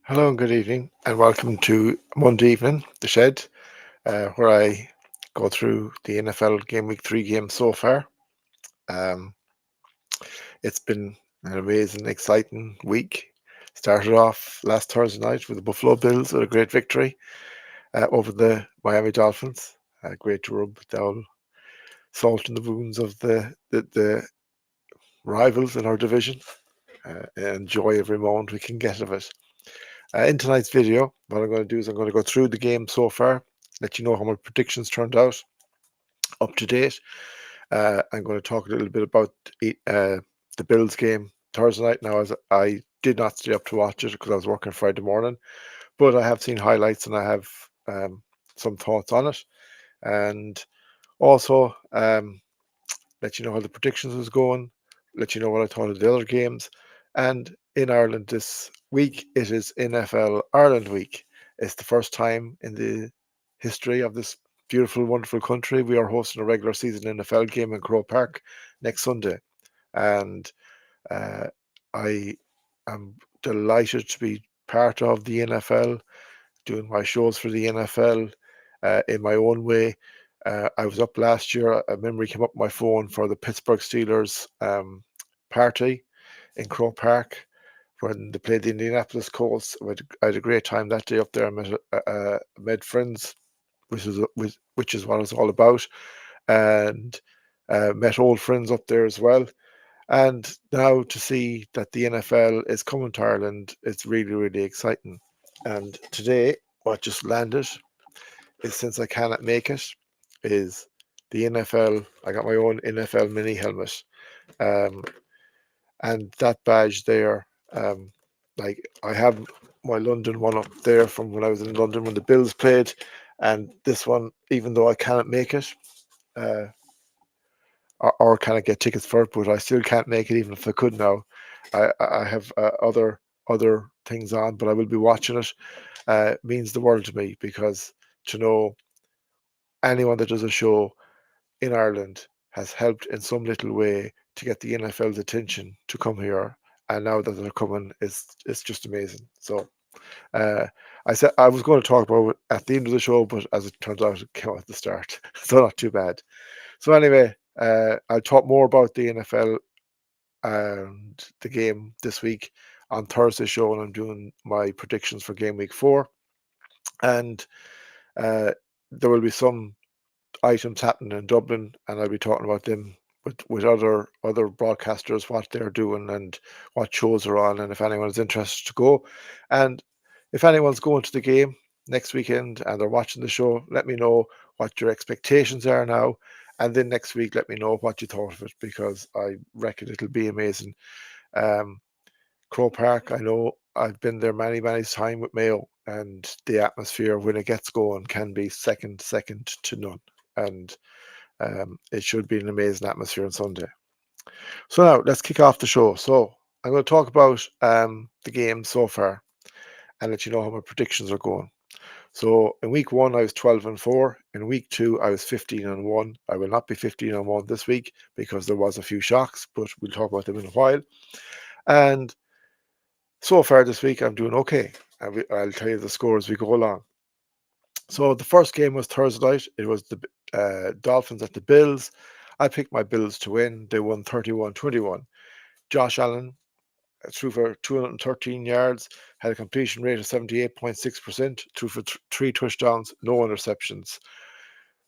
Hello and good evening, and welcome to Monday Evening, The Shed, where I go through the NFL Gameweek 3 games so far. Um, it's been an amazing, exciting week. Started off last Thursday night with the Buffalo Bills with a great victory over the Miami Dolphins. Great to rub down salt in the wounds of the rivals in our division. And enjoy every moment we can get of it. In tonight's video, what I'm going to do is I'm going to go through the game so far, let you know how my predictions turned out, up to date. I'm going to talk a little bit about the Bills game Thursday night. Now, as I did not stay up to watch it because I was working Friday morning, but I have seen highlights and I have some thoughts on it, and also let you know how the predictions was going, let you know what I thought of the other games. And in Ireland this week, it is NFL Ireland week. It's the first time in the history of this beautiful, wonderful country we are hosting a regular season NFL game in Croke Park next Sunday. And uh, I am delighted to be part of the NFL, doing my shows for the NFL in my own way. I was up last year. A memory came up on my phone for the Pittsburgh Steelers party in Croke Park when they played the Indianapolis Colts. I had a great time that day up there. I made friends, which is what it's all about, and met old friends up there as well. And now to see that the NFL is coming to Ireland, it's really, really exciting. And today, what just landed is, since I cannot make it, is the NFL. I got my own NFL mini helmet, um, and that badge there. Like, I have my London one up there from when I was in London when the Bills played, and this one, even though I cannot make it, uh, or cannot get tickets for it, but I still can't make it even if I could now. I have other things on, but I will be watching it. Means the world to me, because to know anyone that does a show in Ireland has helped in some little way to get the NFL's attention to come here. And now that they're coming, it's just amazing. So uh, I said I was going to talk about it at the end of the show, but as it turns out, it came at the start, so not too bad. So anyway, I'll talk more about the NFL and the game this week on Thursday show, and I'm doing my predictions for Game Week 4, and uh, there will be some items happening in Dublin, and I'll be talking about them with other broadcasters, what they're doing and what shows are on, and if anyone is interested to go. And if anyone's going to the game next weekend and they're watching the show, let me know what your expectations are now. And then next week, let me know what you thought of it, because I reckon it'll be amazing. Um, Crow Park, I know I've been there many, many times with Mayo, and the atmosphere when it gets going can be second to none. And it should be an amazing atmosphere on Sunday. So now let's kick off the show. So I'm going to talk about the game so far and let you know how my predictions are going. So in week 1, I was 12-4. In week 2, I was 15-1. I will not be 15-1 this week because there was a few shocks, but we'll talk about them in a while. And so far this week, I'm doing okay. I'll tell you the score as we go along. So the first game was Thursday night. It was the Dolphins at the Bills. I picked my Bills to win. They won 31-21. Josh Allen threw for 213 yards, had a completion rate of 78.6%, threw for 3 touchdowns, no interceptions.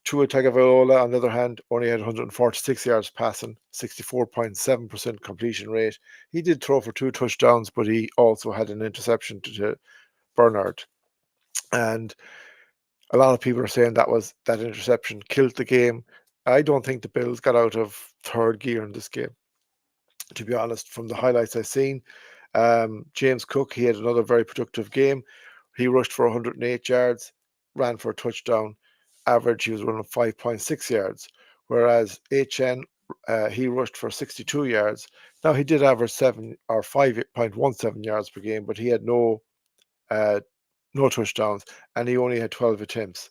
Tua Tagovailoa, on the other hand, only had 146 yards passing, 64.7% completion rate. He did throw for 2 touchdowns, but he also had an interception to Bernard. And a lot of people are saying that interception killed the game. I don't think the Bills got out of third gear in this game, to be honest. From the highlights I've seen, James Cook, he had another very productive game. He rushed for 108 yards, ran for a touchdown. Average, he was running 5.6 yards. Whereas HN, he rushed for 62 yards. Now, he did average 5.17 yards per game, but he had uh, no touchdowns, and he only had 12 attempts.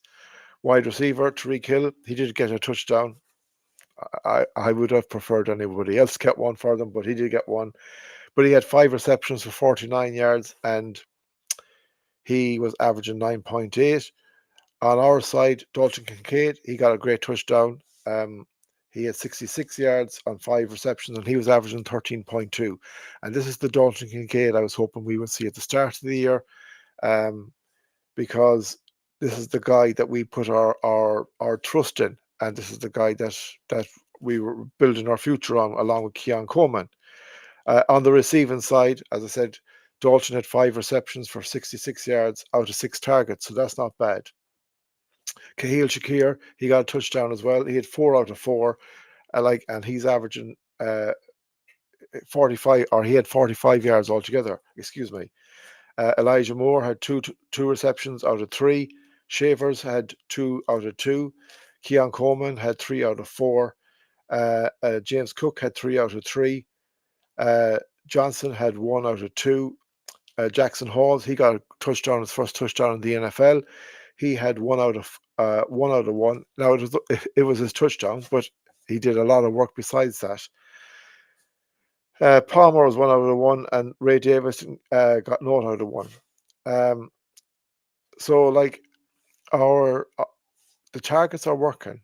Wide receiver, Tariq Hill, he did get a touchdown. I would have preferred anybody else get one for them, but he did get one. But he had 5 receptions for 49 yards, and he was averaging 9.8. On our side, Dalton Kincaid, he got a great touchdown. He had 66 yards on 5 receptions, and he was averaging 13.2. And this is the Dalton Kincaid I was hoping we would see at the start of the year, because this is the guy that we put our trust in, and this is the guy that we were building our future on, along with Keon Coleman. On the receiving side, as I said, Dalton had 5 receptions for 66 yards out of 6 targets, so that's not bad. Kahil Shakir, he got a touchdown as well. He had 4 out of 4, and he's averaging 45, or he had 45 yards altogether. Excuse me. Elijah Moore had two receptions out of 3. Shavers had 2 out of 2. Keon Coleman had 3 out of 4. James Cook had 3 out of 3. Johnson had 1 out of 2. Jackson Halls, he got a touchdown, his first touchdown in the NFL. He had 1 out of 1. Now it was his touchdown, but he did a lot of work besides that. Palmer was 1 out of 1, and Ray Davis got 0 out of 1. So like the targets are working,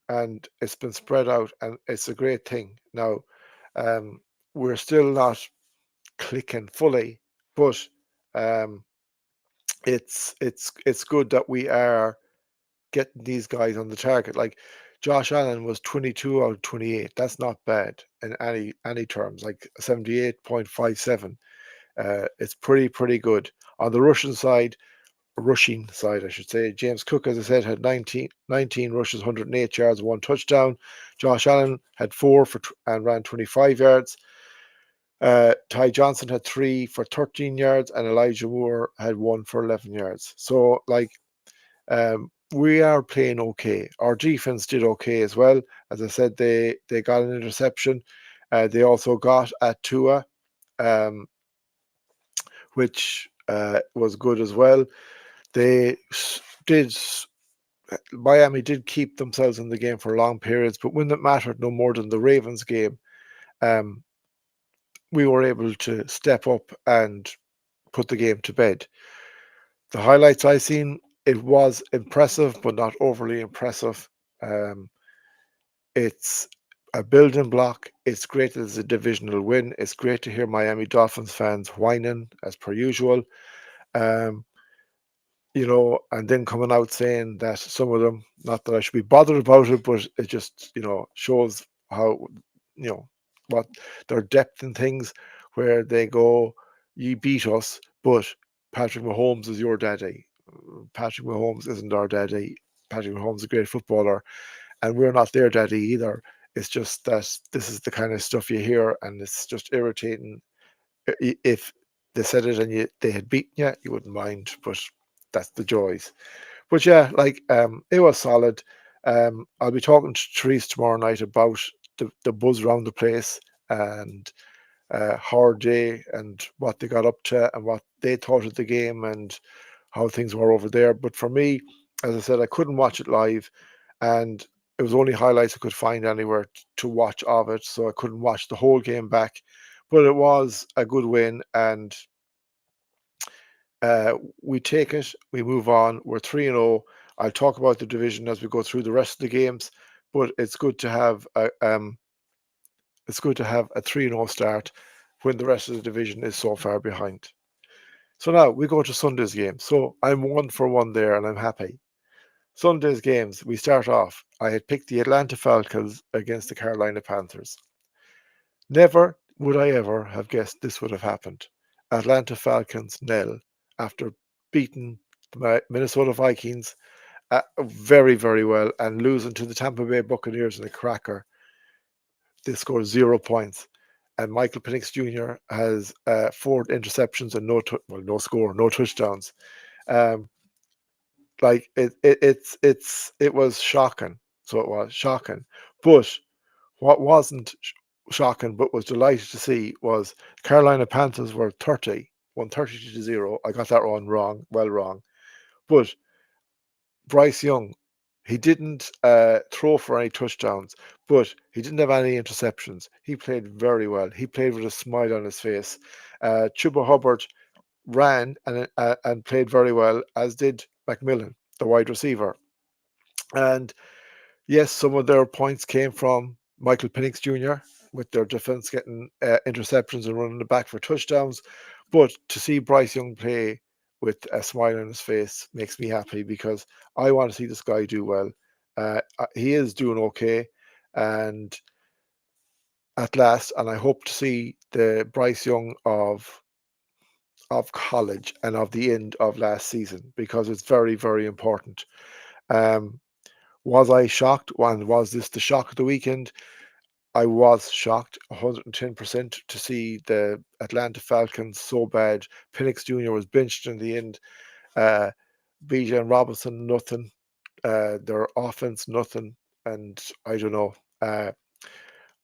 and it's been spread out, and it's a great thing. Now, we're still not clicking fully, but it's good that we are getting these guys on the target. Like Josh Allen was 22 out of 28. That's not bad in any terms. Like 78.57. It's pretty good. On the rushing side, I should say, James Cook, as I said, had 19 rushes, 108 yards, 1 touchdown. Josh Allen had 4 and ran 25 yards. Ty Johnson had 3 for 13 yards, and Elijah Moore had 1 for 11 yards. So, we are playing okay. Our defense did okay as well. As I said, they got an interception. They also got at Tua, which was good as well. Miami did keep themselves in the game for long periods, but when it mattered no more than the Ravens game, we were able to step up and put the game to bed. The highlights I seen, it was impressive, but not overly impressive. It's a building block. It's great as a divisional win. It's great to hear Miami Dolphins fans whining as per usual. And then coming out saying that some of them, not that I should be bothered about it, but it just, shows how, what their depth in things, where they go, you beat us, but Patrick Mahomes is your daddy. Patrick Mahomes isn't our daddy. Patrick Mahomes is a great footballer, and we're not their daddy either. It's just that this is the kind of stuff you hear, and it's just irritating. If they said it and they had beaten you, you wouldn't mind, but that's the joys. But yeah, it was solid. I'll be talking to Therese tomorrow night about the buzz around the place, and her day and what they got up to and what they thought of the game and how things were over there. But for me, as I said, I couldn't watch it live, and it was only highlights I could find anywhere to watch of it, so I couldn't watch the whole game back. But it was a good win, and we take it, we move on. We're 3-0. I'll talk about the division as we go through the rest of the games, but it's good to have a 3-0 start when the rest of the division is so far behind. So now we go to Sunday's game. So I'm 1-for-1 there, and I'm happy. Sunday's games, we start off. I had picked the Atlanta Falcons against the Carolina Panthers. Never would I ever have guessed this would have happened. Atlanta Falcons nil after beating the Minnesota Vikings very, very well and losing to the Tampa Bay Buccaneers in a cracker. They scored 0 points. And Michael Penix Jr. has 4 interceptions and no touchdowns. It was shocking. So it was shocking. But what wasn't shocking, but was delighted to see, was Carolina Panthers were 130-0. I got that wrong. But Bryce Young, he didn't throw for any touchdowns, but he didn't have any interceptions. He played very well. He played with a smile on his face. Chuba Hubbard, ran and played very well, as did McMillan, the wide receiver. And yes, some of their points came from Michael Penix Jr. with their defense getting interceptions and running the back for touchdowns. But to see Bryce Young play with a smile on his face makes me happy, because I want to see this guy do well. He is doing okay, and at last, and I hope to see the Bryce Young of college and of the end of last season, because it's very, very important. Um, was I shocked? And was this the shock of the weekend? I was shocked 110% to see the Atlanta Falcons so bad. Penix Jr. was benched in the end. Uh, Bijan Robinson, nothing. Their offense, nothing. And I don't know.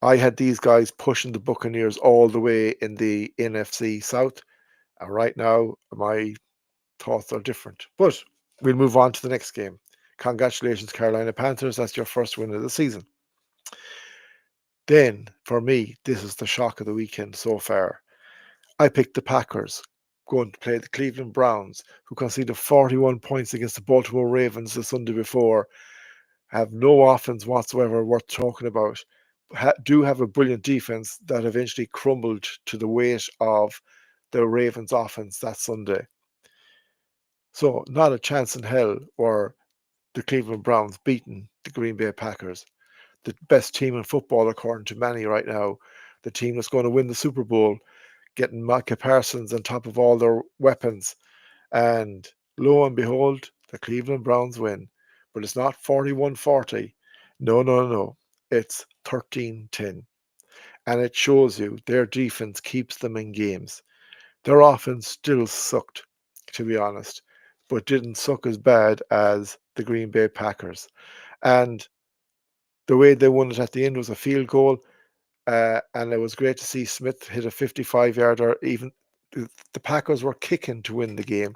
I had these guys pushing the Buccaneers all the way in the NFC South. And right now, my thoughts are different. But we'll move on to the next game. Congratulations, Carolina Panthers. That's your first win of the season. Then, for me, this is the shock of the weekend so far. I picked the Packers going to play the Cleveland Browns, who conceded 41 points against the Baltimore Ravens the Sunday before, have no offense whatsoever worth talking about, do have a brilliant defense that eventually crumbled to the weight of the Ravens offense that Sunday. So, not a chance in hell were the Cleveland Browns beating the Green Bay Packers, the best team in football according to many right now, the team that's going to win the Super Bowl, getting Micah Parsons on top of all their weapons. And lo and behold, the Cleveland Browns win. But it's not 41-40. No, no, no. It's 13-10. And it shows you their defense keeps them in games. Their offense still sucked, to be honest, but didn't suck as bad as the Green Bay Packers. And the way they won it at the end was a field goal. And it was great to see Smith hit a 55-yarder. Even the Packers were kicking to win the game.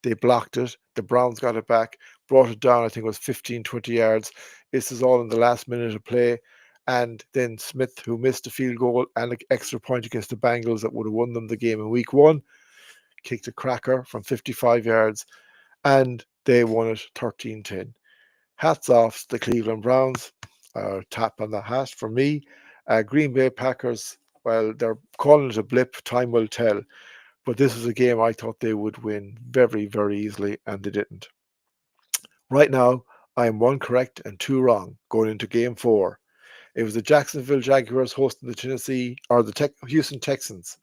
They blocked it. The Browns got it back, brought it down. I think it was 15, 20 yards. This is all in the last minute of play. And then Smith, who missed a field goal and an extra point against the Bengals that would have won them the game in week one, kicked a cracker from 55 yards, and they won it 13-10. Hats off to the Cleveland Browns. Tap on the hat for me. Green Bay Packers, well, they're calling it a blip. Time will tell. But this is a game I thought they would win very, very easily, and they didn't. Right now, I am one correct and two wrong going into game 4. It was the Jacksonville Jaguars hosting the Houston Texans.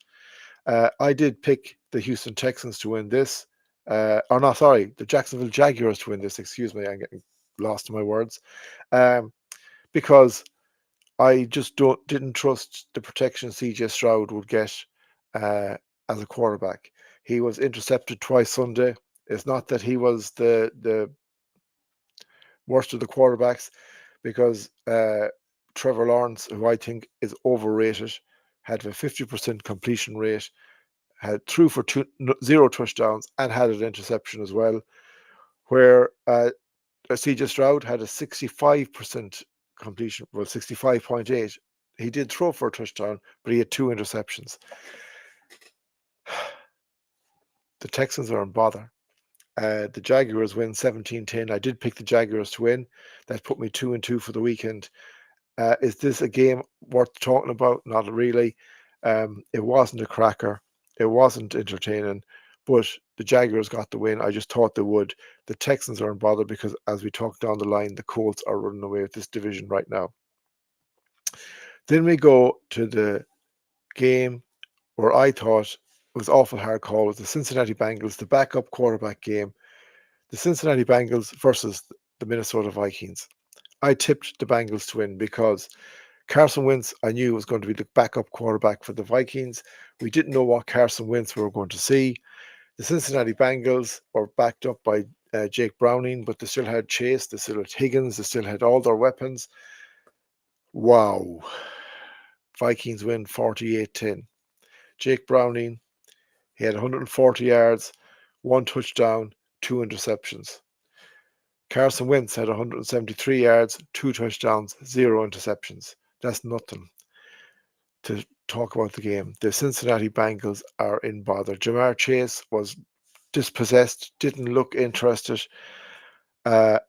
I did pick the Houston Texans to win this. The Jacksonville Jaguars to win this. Excuse me, I'm getting lost in my words. Because I just didn't trust the protection CJ Stroud would get as a quarterback. He was intercepted twice Sunday. It's not that he was the worst of the quarterbacks, because Trevor Lawrence, who I think is overrated, had a 50% completion rate, threw for 0 touchdowns, and had an interception as well, where CJ Stroud had a 65% completion, well, 65.8. He did throw for a touchdown, but he had 2 interceptions. The Texans are in bother. The Jaguars win 17-10. I did pick the Jaguars to win. That put me 2-2 for the weekend. Is this a game worth talking about? Not really. It wasn't a cracker. It wasn't entertaining, but the Jaguars got the win. I just thought they would. The Texans are in bother because, as we talk down the line, the Colts are running away with this division right now. Then we go to the game where I thought it was awful hard call. It was the Cincinnati Bengals, the backup quarterback game. The Cincinnati Bengals versus the Minnesota Vikings. I tipped the Bengals to win because Carson Wentz, I knew, was going to be the backup quarterback for the Vikings. We didn't know what Carson Wentz we were going to see. The Cincinnati Bengals were backed up by Jake Browning, but they still had Chase, they still had Higgins, they still had all their weapons. Wow. Vikings win 48-10. Jake Browning, he had 140 yards, 1 touchdown, 2 interceptions. Carson Wentz had 173 yards, 2 touchdowns, 0 interceptions. That's nothing. To talk about the game. The Cincinnati Bengals are in bother. Jamar Chase was dispossessed, didn't look interested. Uh,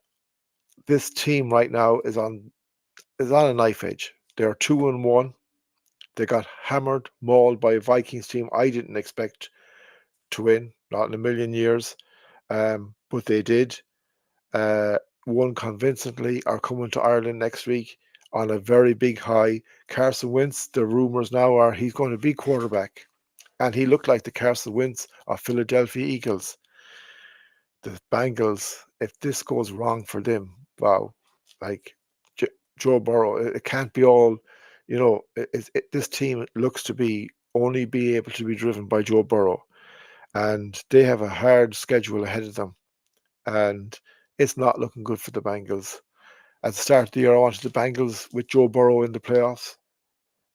this team right now is on a knife edge. They're 2-1. They got hammered, mauled by a Vikings team I didn't expect to win, not in a million years. But they did. Won convincingly, are coming to Ireland next week on a very big high. Carson Wentz, the rumours now are he's going to be quarterback. And he looked like the Carson Wentz of Philadelphia Eagles. The Bengals, if this goes wrong for them, wow, like Joe Burrow, it can't be all, this team looks to be only be able to be driven by Joe Burrow. And they have a hard schedule ahead of them. And it's not looking good for the Bengals. At the start of the year, I wanted the Bengals with Joe Burrow in the playoffs.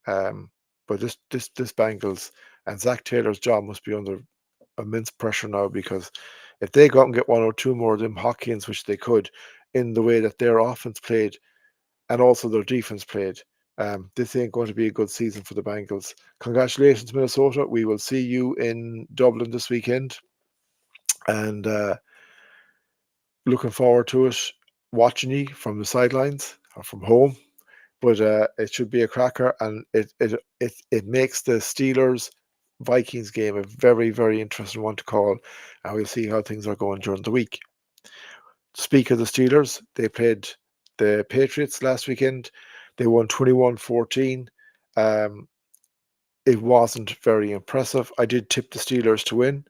But this Bengals and Zach Taylor's job must be under immense pressure now, because if they go out and get one or two more of them Hopkins, which they could, in the way that their offense played and also their defense played, this ain't going to be a good season for the Bengals. Congratulations, Minnesota. We will see you in Dublin this weekend, and looking forward to it, watching you from the sidelines or from home. But it should be a cracker, and it makes the Steelers Vikings game a very, very interesting one to call, and we'll see how things are going during the week. Speak of the Steelers, they played the Patriots last weekend. They won 21-14. It wasn't very impressive. I did tip the Steelers to win,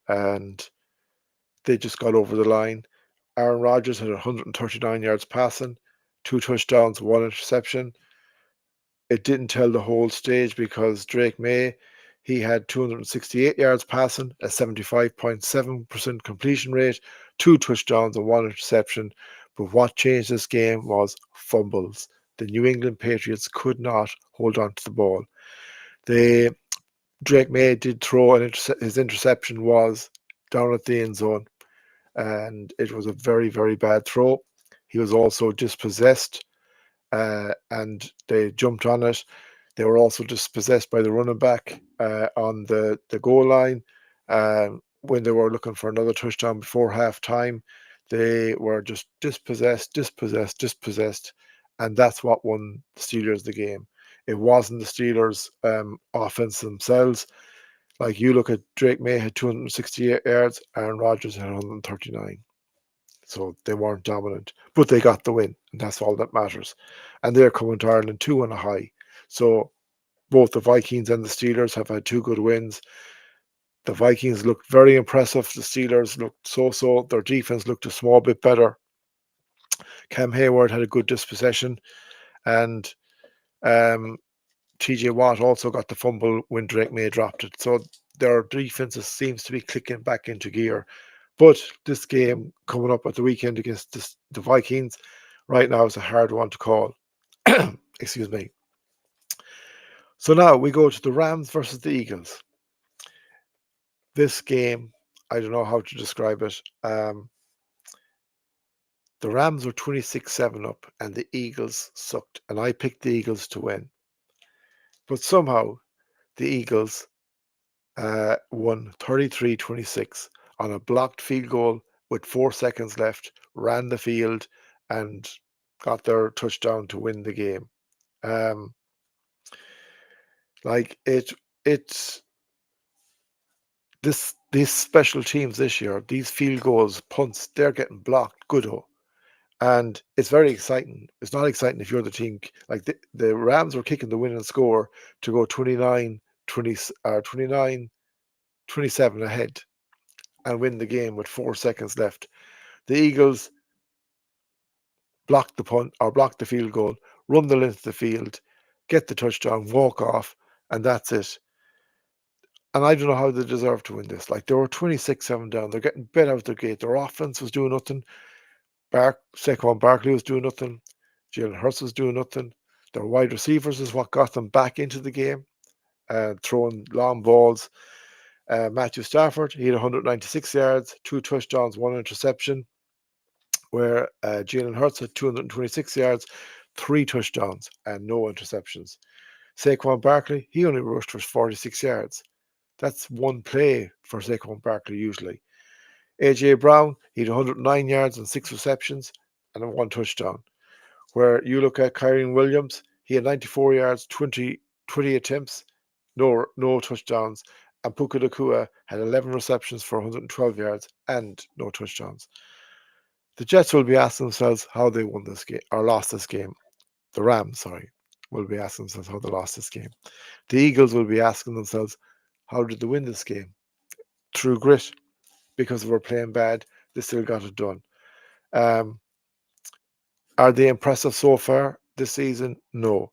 and they just got over the line. Aaron Rodgers had 139 yards passing, 2 touchdowns, 1 interception. It didn't tell the whole stage, because Drake May, he had 268 yards passing, a 75.7% completion rate, 2 touchdowns and 1 interception. But what changed this game was fumbles. The New England Patriots could not hold on to the ball. Drake May did throw his interception was down at the end zone, and it was a very, very bad throw. He was also dispossessed, and they jumped on it. They were also dispossessed by the running back on the goal line. When they were looking for another touchdown before halftime, they were just dispossessed, and that's what won the Steelers the game. It wasn't the Steelers' offense themselves. Like, you look at Drake May had 268 yards, Aaron Rodgers had 139. So they weren't dominant, but they got the win, and that's all that matters. And they're coming to Ireland 2 on a high. So both the Vikings and the Steelers have had 2 good wins. The Vikings looked very impressive. The Steelers looked so-so. Their defense looked a small bit better. Cam Hayward had a good dispossession, and TJ Watt also got the fumble when Drake May dropped it. So their defense seems to be clicking back into gear. But this game coming up at the weekend against the Vikings right now is a hard one to call. Excuse me. So now we go to the Rams versus the Eagles. This game, I don't know how to describe it. The Rams were 26-7 up, and the Eagles sucked. And I picked the Eagles to win. But somehow the Eagles won 33-26 on a blocked field goal with 4 seconds left, ran the field, and got their touchdown to win the game. It's these special teams this year, these field goals, punts, they're getting blocked good. And it's very exciting. It's not exciting if you're the team. Like, the Rams were kicking the winning score to go 29-27 ahead and win the game with 4 seconds left. The Eagles block the punt or block the field goal, run the length of the field, get the touchdown, walk off, and that's it. And I don't know how they deserve to win this. Like, they were 26-7 down. They're getting bet out of their gate. Their offense was doing nothing. Saquon Barkley was doing nothing. Jalen Hurts was doing nothing. Their wide receivers is what got them back into the game, throwing long balls. Matthew Stafford, he had 196 yards, 2 touchdowns, 1 interception, where Jalen Hurts had 226 yards, 3 touchdowns, and no interceptions. Saquon Barkley, he only rushed for 46 yards. That's one play for Saquon Barkley usually. A.J. Brown, he had 109 yards and 6 receptions and 1 touchdown. Where you look at Kyren Williams, he had 94 yards, 20 attempts, no touchdowns. And Puka Nacua had 11 receptions for 112 yards and no touchdowns. The Jets will be asking themselves how they won this game or lost this game. The Rams, will be asking themselves how they lost this game. The Eagles will be asking themselves, how did they win this game? Through grit, because they were playing bad, they still got it done. Are they impressive so far this season? No.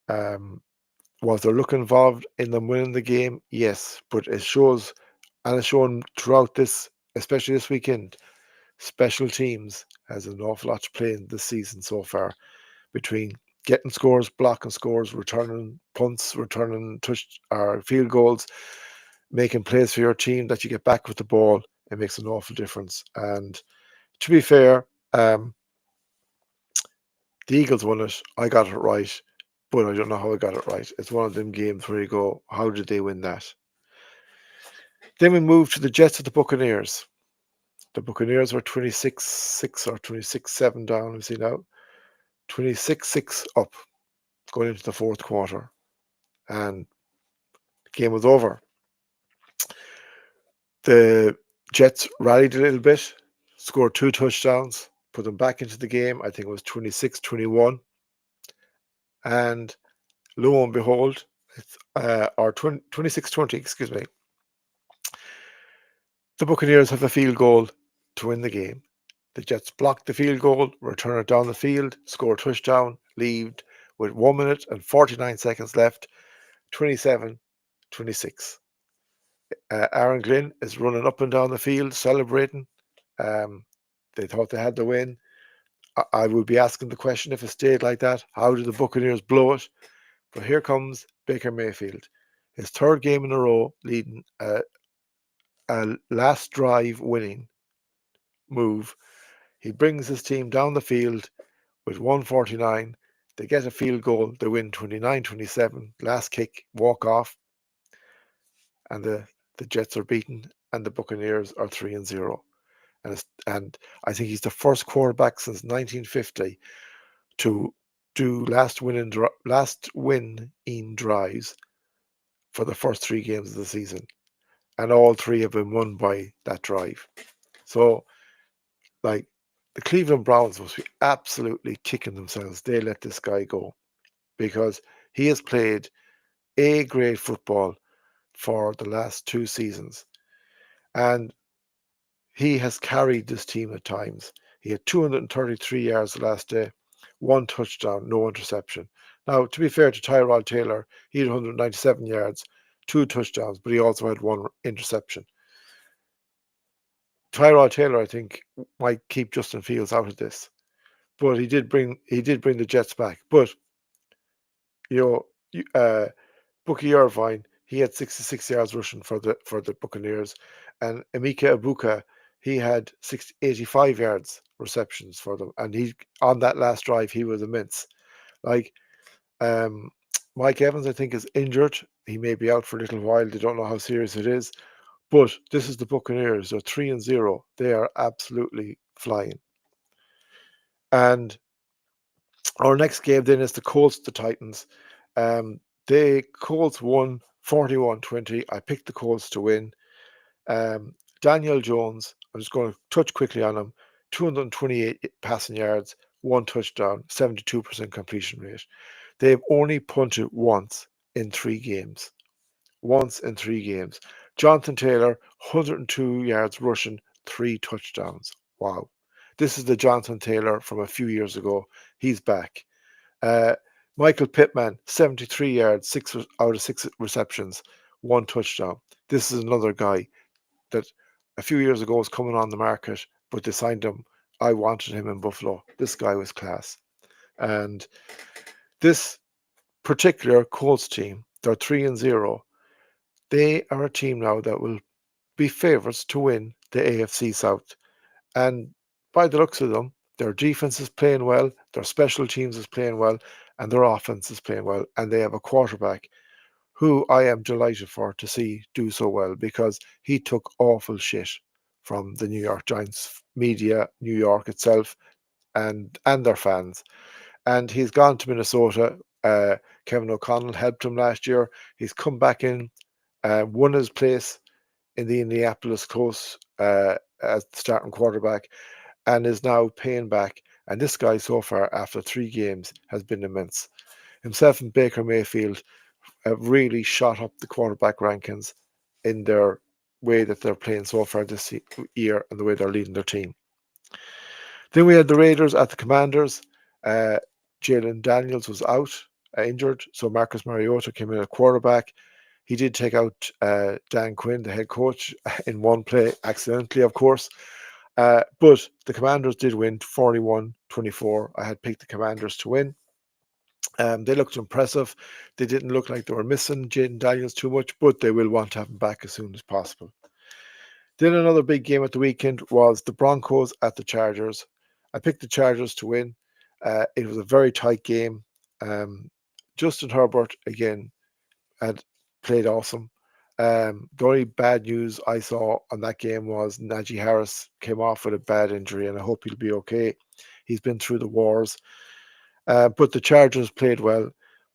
Was there luck involved in them winning the game? Yes, but it shows, and it's shown throughout this, especially this weekend, special teams has an awful lot to play in this season so far, between getting scores, blocking scores, returning punts, returning touch or field goals, making plays for your team that you get back with the ball. It makes an awful difference. And to be fair, the Eagles won it. I got it right, but I don't know how I got it right. It's one of them games where you go, how did they win that? Then we move to the Jets of the Buccaneers. The Buccaneers were 26-6 or 26-7 down, we see now. 26-6 up going into the fourth quarter. And the game was over. The Jets rallied a little bit, scored 2 touchdowns, put them back into the game. I think it was 26-21. And lo and behold, or 26-20, excuse me. The Buccaneers have a field goal to win the game. The Jets block the field goal, return it down the field, score a touchdown, leave with 1 minute and 49 seconds left, 27-26. Aaron Glynn is running up and down the field, celebrating. They thought they had the win. I would be asking the question, if it stayed like that, how did the Buccaneers blow it? But here comes Baker Mayfield, his 3rd game in a row, leading a last drive winning move. He brings his team down the field with 149. They get a field goal. They win 29-27. Last kick, walk off. And the Jets are beaten, and the Buccaneers are 3-0. And I think he's the first quarterback since 1950 to do last win in drives for the first 3 games of the season. And all 3 have been won by that drive. So, like, the Cleveland Browns must be absolutely kicking themselves. They let this guy go, because he has played A-grade football for the last 2 seasons. And he has carried this team at times. He had 233 yards the last day, 1 touchdown, no interception. Now, to be fair to Tyrod Taylor, he had 197 yards, 2 touchdowns, but he also had 1 interception. Tyrod Taylor, I think, might keep Justin Fields out of this, but he did bring the Jets back. But Bucky Irvine, he had 66 yards rushing for the Buccaneers, and Emeka Egbuka, he had 85 yards receptions for them, and he on that last drive he was immense. Like, Mike Evans, I think, is injured. He may be out for a little while. They don't know how serious it is. But this is the Buccaneers. They're 3-0. They are absolutely flying. And our next game then is the Colts, the Titans. The Colts won 41-20. I picked the Colts to win. Daniel Jones, I'm just going to touch quickly on him. 228 passing yards, 1 touchdown, 72% completion rate. They've only punted once in 3 games. Once in 3 games. Jonathan Taylor, 102 yards rushing, 3 touchdowns. Wow. This is the Jonathan Taylor from a few years ago. He's back. Michael Pittman, 73 yards, 6 out of 6 receptions, 1 touchdown. This is another guy that a few years ago was coming on the market, but they signed him. I wanted him in Buffalo. This guy was class. And this particular Colts team, they're 3-0. They are a team now that will be favourites to win the AFC South. And by the looks of them, their defense is playing well, their special teams is playing well, and their offense is playing well, and they have a quarterback who I am delighted for to see do so well, because he took awful shit from the New York Giants media, New York itself, and their fans. And he's gone to Minnesota. Kevin O'Connell helped him last year. He's come back in, won his place in the Indianapolis Colts as the starting quarterback, and is now paying back. And this guy, so far, after 3 games, has been immense. Himself and Baker Mayfield have really shot up the quarterback rankings in their way that they're playing so far this year and the way they're leading their team. Then we had the Raiders at the Commanders. Uh, Jalen Daniels was out, injured, so Marcus Mariota came in at quarterback. He did take out Dan Quinn, the head coach, in one play, accidentally, of course. But the Commanders did win 41-24. I had picked the Commanders to win. They looked impressive. They didn't look like they were missing Jaden Daniels too much, but they will want to have him back as soon as possible. Then another big game at the weekend was the Broncos at the Chargers. I picked the Chargers to win. It was a very tight game. Justin Herbert, again, had played awesome. The only bad news I saw on that game was Najee Harris came off with a bad injury, and I hope he'll be okay. He's been through the wars. But the Chargers played well.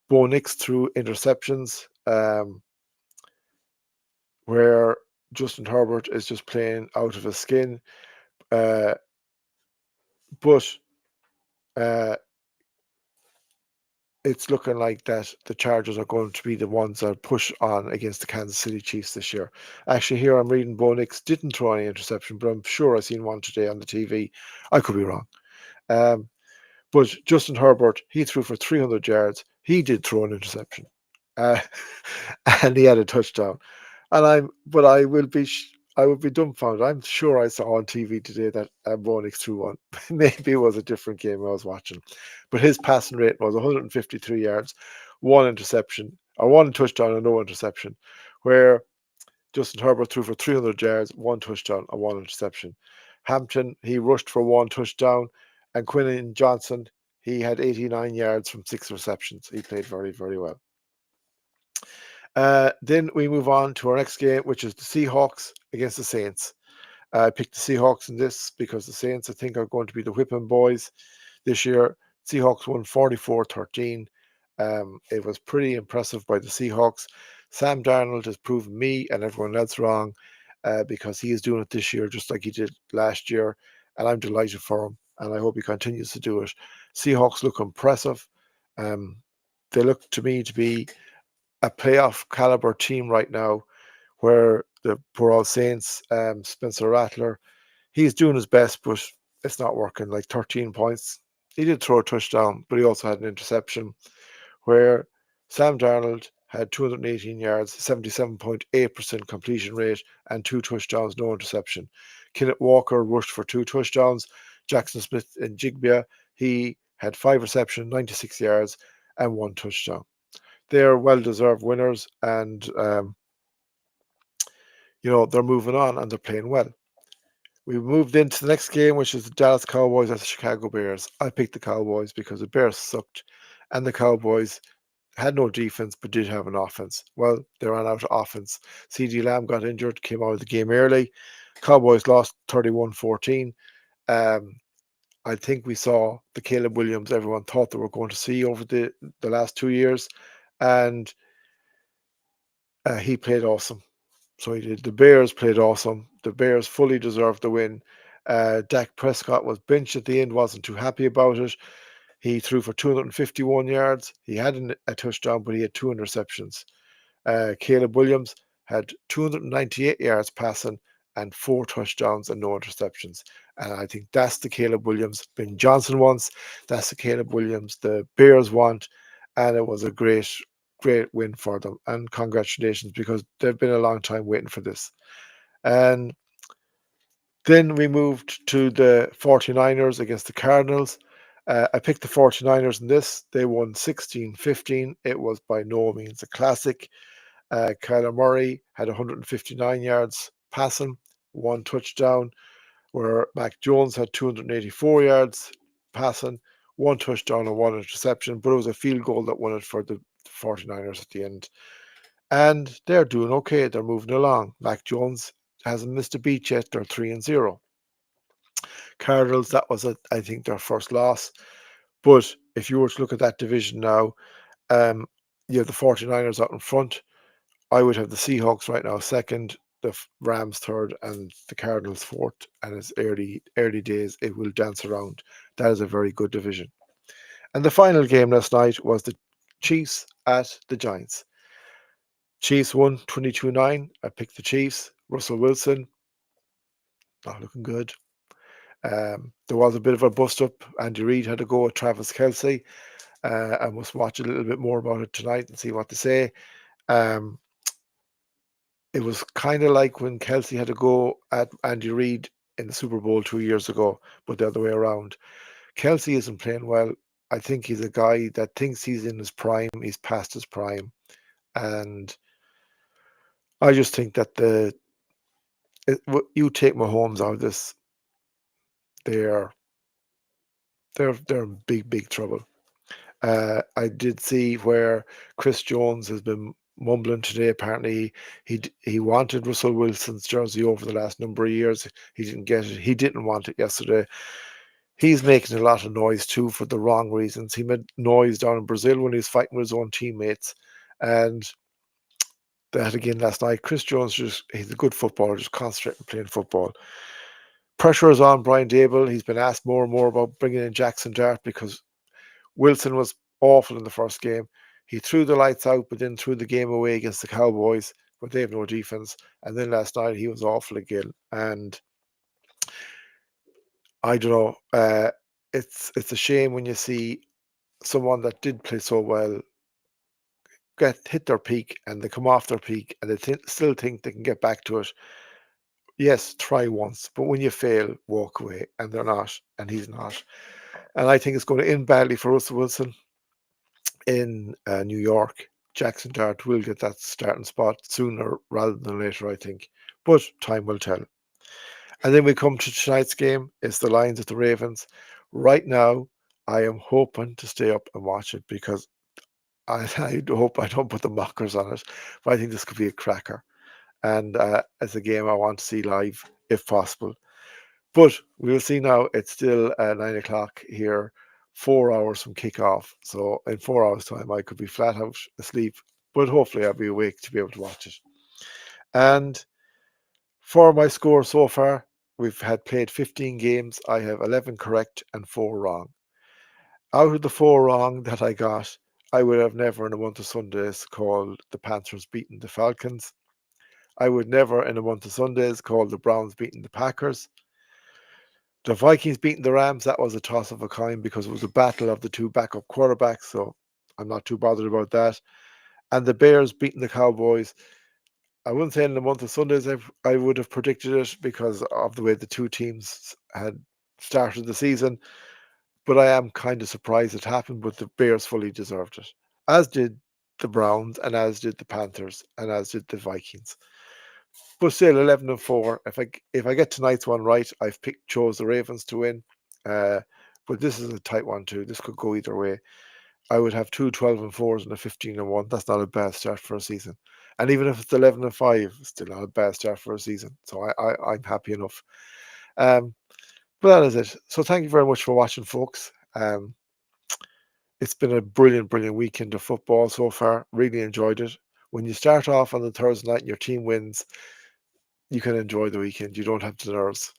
Bo Nix threw interceptions, where Justin Herbert is just playing out of his skin. Uh, but uh, it's looking like that the Chargers are going to be the ones that push on against the Kansas City Chiefs this year. Actually, here I'm reading Bo Nix didn't throw any interception, but I'm sure I seen one today on the TV. I could be wrong. But Justin Herbert, he threw for 300 yards. He did throw an interception, uh, and he had a touchdown. But I would be dumbfounded. I'm sure I saw on TV today that Bo Nix threw one. Maybe it was a different game I was watching, but his passing rate was 153 yards, one interception, or one touchdown and no interception, where Justin Herbert threw for 300 yards, one touchdown, and one interception. Hampton, he rushed for one touchdown, and Quinton Johnson, he had 89 yards from 6 receptions. He played very, very well. Then we move on to our next game, which is the Seahawks against the Saints. I picked the Seahawks in this because the Saints, I think, are going to be the whipping boys this year. Seahawks won 44-13. It was pretty impressive by the Seahawks. Sam Darnold has proven me and everyone else wrong, because he is doing it this year just like he did last year, and I'm delighted for him, and I hope he continues to do it. Seahawks look impressive. They look to me to be a playoff caliber team right now, where the poor old Saints, Spencer Rattler, he's doing his best, but it's not working. Like 13 points. He did throw a touchdown, but he also had an interception, where Sam Darnold had 218 yards, 77.8% completion rate, and 2 touchdowns, no interception. Kenneth Walker rushed for 2 touchdowns. Jackson Smith and Jigba, he had 5 receptions, 96 yards, and 1 touchdown. They're well-deserved winners, and they're moving on and they're playing well. We moved into the next game, which is the Dallas Cowboys at the Chicago Bears. I picked the Cowboys because the Bears sucked, and the Cowboys had no defense but did have an offense. Well, they ran out of offense. CeeDee Lamb got injured, came out of the game early. Cowboys lost 31-14. I think we saw the Caleb Williams everyone thought they were going to see over the last 2 years, and he played awesome. So he did. The Bears played awesome. The Bears fully deserved the win. Dak Prescott was benched at the end, wasn't too happy about it. He threw for 251 yards. He had a touchdown, but he had 2 interceptions. Caleb Williams had 298 yards passing and 4 touchdowns and no interceptions. And I think that's the Caleb Williams Ben Johnson wants. That's the Caleb Williams the Bears want. And it was a great, great win for them. And congratulations, because they've been a long time waiting for this. And then we moved to the 49ers against the Cardinals. I picked the 49ers in this. They won 16-15. It was by no means a classic. Kyler Murray had 159 yards passing, 1 touchdown, where Mac Jones had 284 yards passing, one touchdown and one interception, but it was a field goal that won it for the 49ers at the end. And they're doing okay. They're moving along. Mac Jones hasn't missed a beat yet. They're 3-0. Cardinals, that was, I think, their first loss. But if you were to look at that division now, you have the 49ers out in front. I would have the Seahawks right now second, the Rams third, and the Cardinals fourth. And it's early days. It will dance around. That is a very good division. And the final game last night was the Chiefs at the Giants. Chiefs won 22-9. I picked the Chiefs. Russell Wilson, not looking good. There was a bit of a bust-up. Andy Reid had to go with Travis Kelce. I must watch a little bit more about it tonight and see what they say. It was kind of like when Kelce had to go at Andy Reid in the Super Bowl 2 years ago, but the other way around. Kelce isn't playing well. I think he's a guy that thinks he's in his prime. He's past his prime. And I just think that you take Mahomes out of this, they're in big trouble. I did see where Chris Jones has been mumbling today. Apparently, he wanted Russell Wilson's jersey over the last number of years. He didn't get it. He didn't want it yesterday. He's making a lot of noise too for the wrong reasons. He made noise down in Brazil when he was fighting with his own teammates, and that again last night. Chris Jones he's a good footballer, just concentrating playing football. Pressure is on Brian Dable. He's been asked more and more about bringing in Jackson Dart because Wilson was awful in the first game. He threw the lights out, but then threw the game away against the Cowboys, but they have no defense. And then last night he was awful again. And I don't know. It's a shame when you see someone that did play so well hit their peak and they come off their peak and they still think they can get back to it. Yes, try once, but when you fail, walk away. And they're not, and he's not. And I think it's going to end badly for Russell Wilson in New York. Jackson Dart will get that starting spot sooner rather than later, I think. But time will tell. And then we come to tonight's game. It's the Lions at the Ravens. Right now, I am hoping to stay up and watch it because I hope I don't put the mockers on it. But I think this could be a cracker. And as a game I want to see live if possible. But we'll see now. It's still 9 o'clock here, 4 hours from kickoff. So in 4 hours' time, I could be flat out asleep, but hopefully I'll be awake to be able to watch it. And for my score so far, we've had played 15 games. I have 11 correct and 4 wrong. Out of the 4 wrong that I got, I would have never in a month of Sundays called the Panthers beating the Falcons. I would never in a month of Sundays call the Browns beating the Packers. The Vikings beating the Rams, that was a toss of a coin because it was a battle of the two backup quarterbacks, so I'm not too bothered about that. And the Bears beating the Cowboys, I wouldn't say in the month of Sundays I would have predicted it because of the way the two teams had started the season, but I am kind of surprised it happened, but the Bears fully deserved it, as did the Browns, and as did the Panthers, and as did the Vikings. But still, 11-4. If I get tonight's one right, I've chose the Ravens to win. But this is a tight one too. This could go either way. I would have 2 12-4s and a 15-1. That's not a bad start for a season. And even if it's 11-5, still not a bad start for a season. So I'm happy enough. But that is it. So thank you very much for watching, folks. It's been a brilliant weekend of football so far. Really enjoyed it. When you start off on the Thursday night and your team wins, you can enjoy the weekend. You don't have the nerves.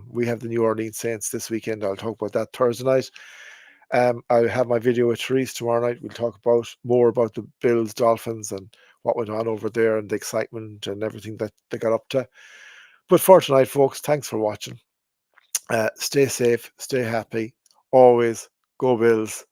We have the New Orleans Saints this weekend. I'll talk about that Thursday night. I'll have my video with Therese tomorrow night. We'll talk more about the Bills, Dolphins, and what went on over there and the excitement and everything that they got up to. But for tonight, folks, thanks for watching. Stay safe, stay happy. Always go Bills.